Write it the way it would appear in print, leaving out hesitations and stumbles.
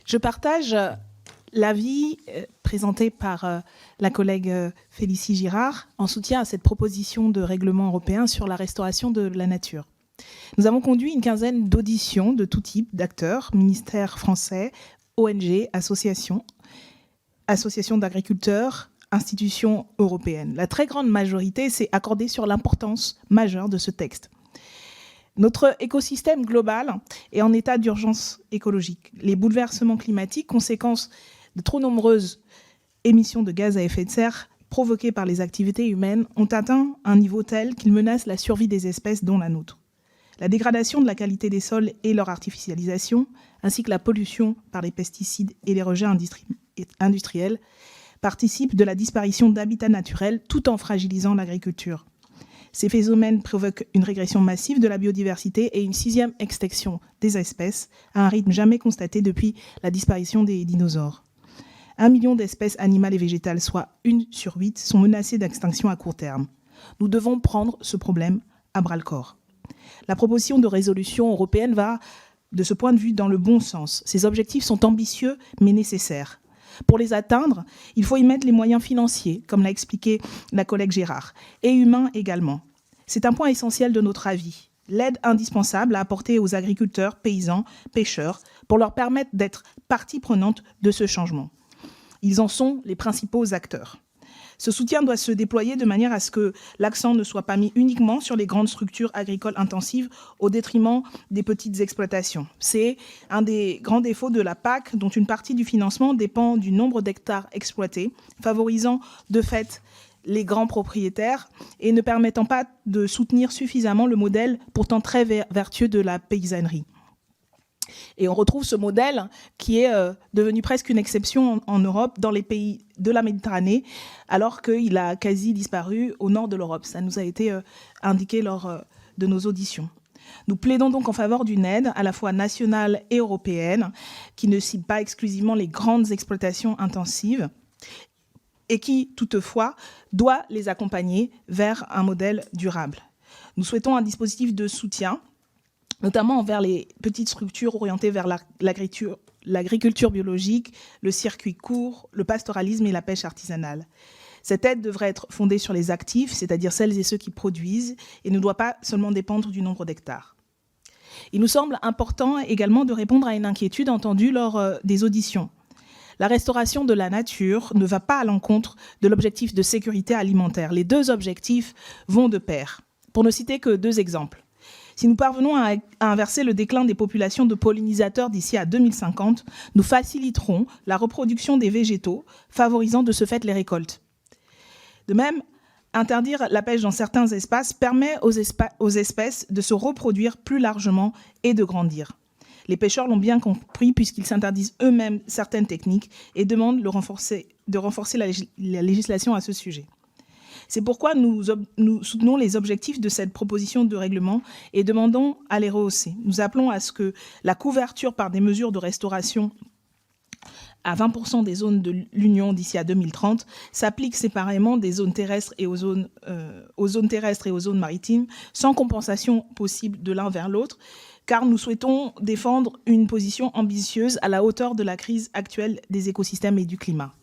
Je partage l'avis présenté par la collègue Félicie Girard en soutien à cette proposition de règlement européen sur la restauration de la nature. Nous avons conduit une quinzaine d'auditions de tout type d'acteurs, ministères français, ONG, associations d'agriculteurs, institutions européennes. La très grande majorité s'est accordée sur l'importance majeure de ce texte. Notre écosystème global est en état d'urgence écologique. Les bouleversements climatiques, conséquence de trop nombreuses émissions de gaz à effet de serre provoquées par les activités humaines, ont atteint un niveau tel qu'ils menacent la survie des espèces dont la nôtre. La dégradation de la qualité des sols et leur artificialisation, ainsi que la pollution par les pesticides et les rejets industriels, participent de la disparition d'habitats naturels tout en fragilisant l'agriculture. Ces phénomènes provoquent une régression massive de la biodiversité et une 6e extinction des espèces à un rythme jamais constaté depuis la disparition des dinosaures. 1 million d'espèces animales et végétales, soit 1 sur 8, sont menacées d'extinction à court terme. Nous devons prendre ce problème à bras-le-corps. La proposition de résolution européenne va, de ce point de vue, dans le bon sens. Ces objectifs sont ambitieux mais nécessaires. Pour les atteindre, il faut y mettre les moyens financiers, comme l'a expliqué la collègue Girard, et humains également. C'est un point essentiel de notre avis. L'aide indispensable à apporter aux agriculteurs, paysans, pêcheurs, pour leur permettre d'être partie prenante de ce changement. Ils en sont les principaux acteurs. Ce soutien doit se déployer de manière à ce que l'accent ne soit pas mis uniquement sur les grandes structures agricoles intensives au détriment des petites exploitations. C'est un des grands défauts de la PAC, dont une partie du financement dépend du nombre d'hectares exploités, favorisant de fait les grands propriétaires et ne permettant pas de soutenir suffisamment le modèle pourtant très vertueux de la paysannerie. Et on retrouve ce modèle qui est devenu presque une exception en Europe, dans les pays de la Méditerranée, alors qu'il a quasi disparu au nord de l'Europe. Ça nous a été indiqué lors de nos auditions. Nous plaidons donc en faveur d'une aide à la fois nationale et européenne, qui ne cible pas exclusivement les grandes exploitations intensives, et qui, toutefois, doit les accompagner vers un modèle durable. Nous souhaitons un dispositif de soutien, notamment envers les petites structures orientées vers l'agriculture biologique, le circuit court, le pastoralisme et la pêche artisanale. Cette aide devrait être fondée sur les actifs, c'est-à-dire celles et ceux qui produisent, et ne doit pas seulement dépendre du nombre d'hectares. Il nous semble important également de répondre à une inquiétude entendue lors des auditions. La restauration de la nature ne va pas à l'encontre de l'objectif de sécurité alimentaire. Les deux objectifs vont de pair. Pour ne citer que 2 exemples. Si nous parvenons à inverser le déclin des populations de pollinisateurs d'ici à 2050, nous faciliterons la reproduction des végétaux, favorisant de ce fait les récoltes. De même, interdire la pêche dans certains espaces permet aux espèces de se reproduire plus largement et de grandir. Les pêcheurs l'ont bien compris puisqu'ils s'interdisent eux-mêmes certaines techniques et demandent de renforcer la législation à ce sujet. C'est pourquoi nous soutenons les objectifs de cette proposition de règlement et demandons à les rehausser. Nous appelons à ce que la couverture par des mesures de restauration à 20% des zones de l'Union d'ici à 2030 s'applique séparément des zones terrestres et aux zones terrestres et aux zones maritimes, sans compensation possible de l'un vers l'autre, car nous souhaitons défendre une position ambitieuse à la hauteur de la crise actuelle des écosystèmes et du climat.